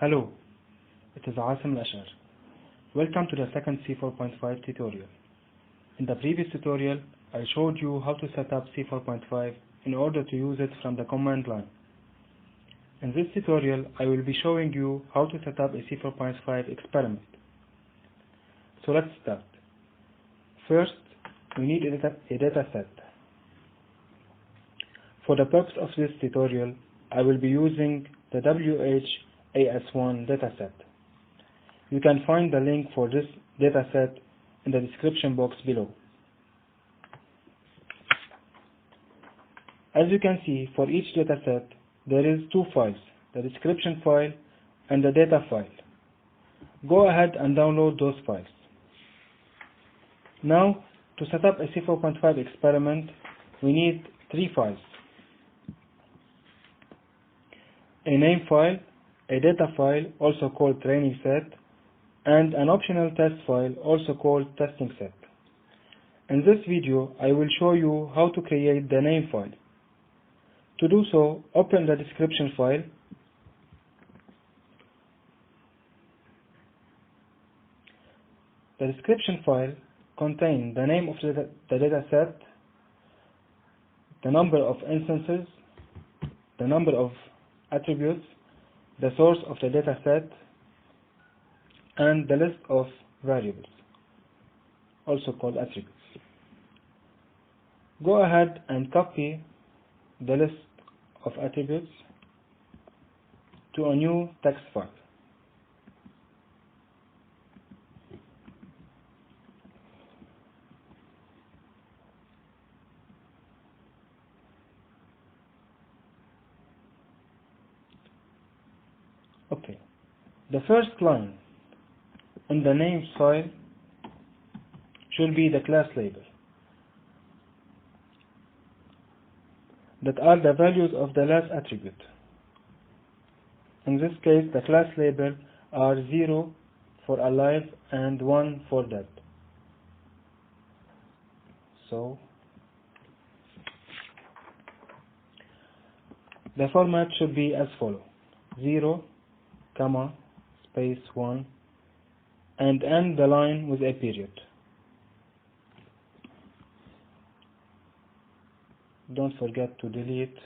Hello, it is Assem Ashkar. Welcome to the second C4.5 tutorial. In the previous tutorial, I showed you how to set up C4.5 in order to use it from the command line. In this tutorial, I will be showing you how to set up a C4.5 experiment. So let's start. First, we need a data set. For the purpose of this tutorial, I will be using the WHAS1 dataset. You can find the link for this dataset in the description box below. As you can see, for each dataset, there is two files, the description file and the data file. Go ahead and download those files. Now, to set up a C4.5 experiment, we need three files: a name file, a data file, also called training set, and an optional test file, also called testing set. In this video, I will show you how to create the name file. To do so, open the description file. The description file contains the name of the dataset, the number of instances, the number of attributes, the source of the dataset, and the list of variables, also called attributes. Go ahead and copy the list of attributes to a new text file. Okay. The first line in the names file should be the class label, that are the values of the last attribute. In this case, the class label are 0 for alive and 1 for dead. So, the format should be as follows: 0, comma, space 1, and end the line with a period. Don't forget to delete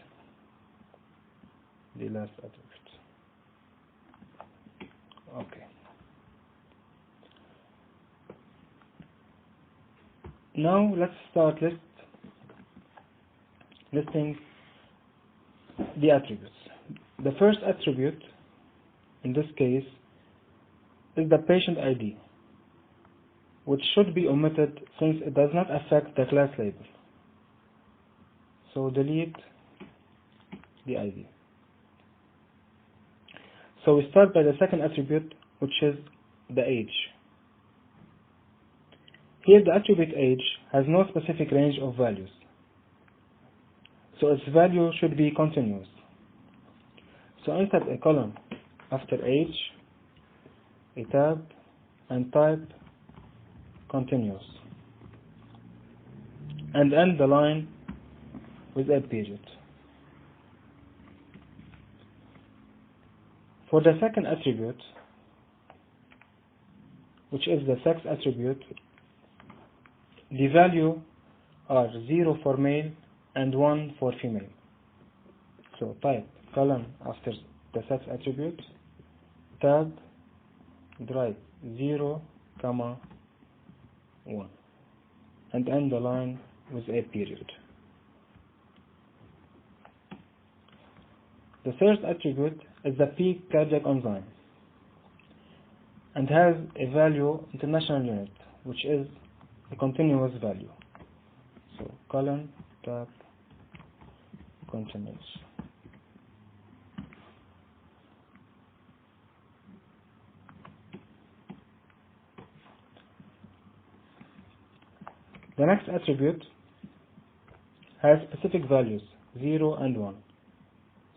the last attribute. Okay. Now let's start listing the attributes. The first attribute in this case is the patient ID, which should be omitted since it does not affect the class label. So delete the ID. So we start by the second attribute, which is the age. Here the attribute age has no specific range of values, so its value should be continuous. So insert a column after age, a tab, and type continuous, and end the line with a period. For the second attribute, which is the sex attribute, the value are 0 for male and 1 for female. So type column after the sex attribute, tab, write 0, comma 1, and end the line with a period. The third attribute is the peak cardiac enzyme and has a value international unit, which is a continuous value. So colon, tab, continuous. The next attribute has specific values, 0 and 1.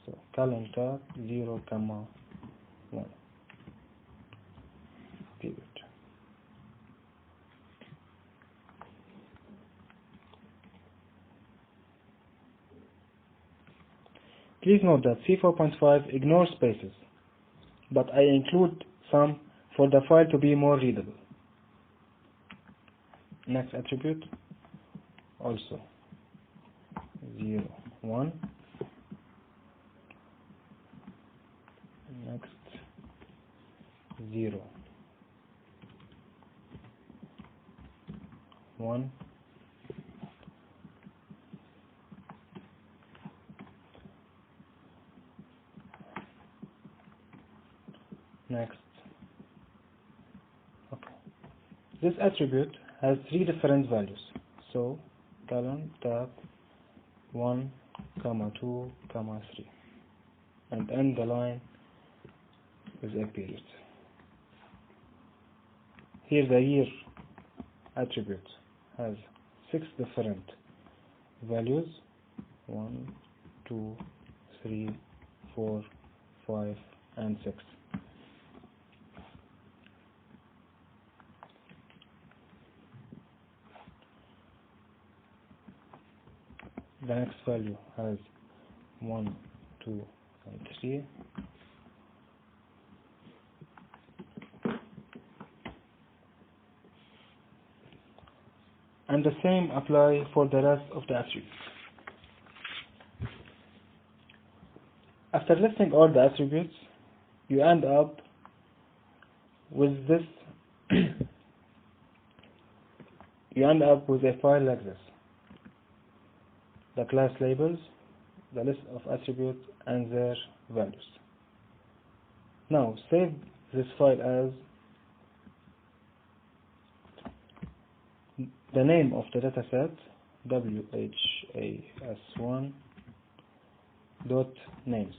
So colon, tab, 0, comma 1, period. Please note that C4.5 ignores spaces. but I include some for the file to be more readable. Next attribute, also 0, 1. Next 0, 1. Next. Okay. This attribute has 3 different values. So colon tab 1, 2, 3, and end the line with a period. Here the year attribute has 6 different values: 1, 2, 3, 4, 5, and 6. The next value has 1, 2, and 3. And the same apply for the rest of the attributes. After listing all the attributes, you end up with this. You end up with a file like this: the class labels, the list of attributes, and their values. Now save this file as the name of the dataset, whas1.names.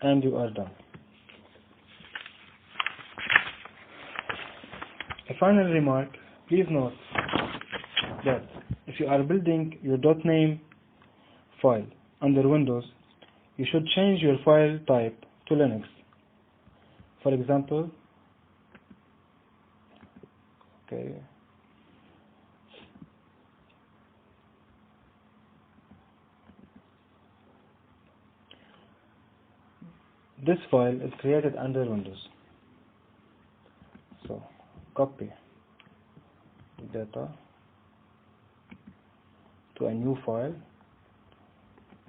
And you are done. A final remark: please note that if you are building your .name file under Windows, you should change your file type to Linux. For example, this file is created under Windows. So copy data to a new file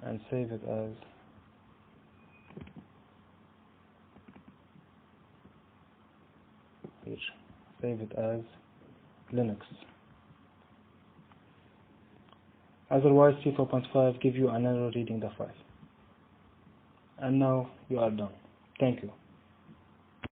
and save it as Linux. Otherwise, C4.5 give you an error reading the file. And now you are done. Thank you.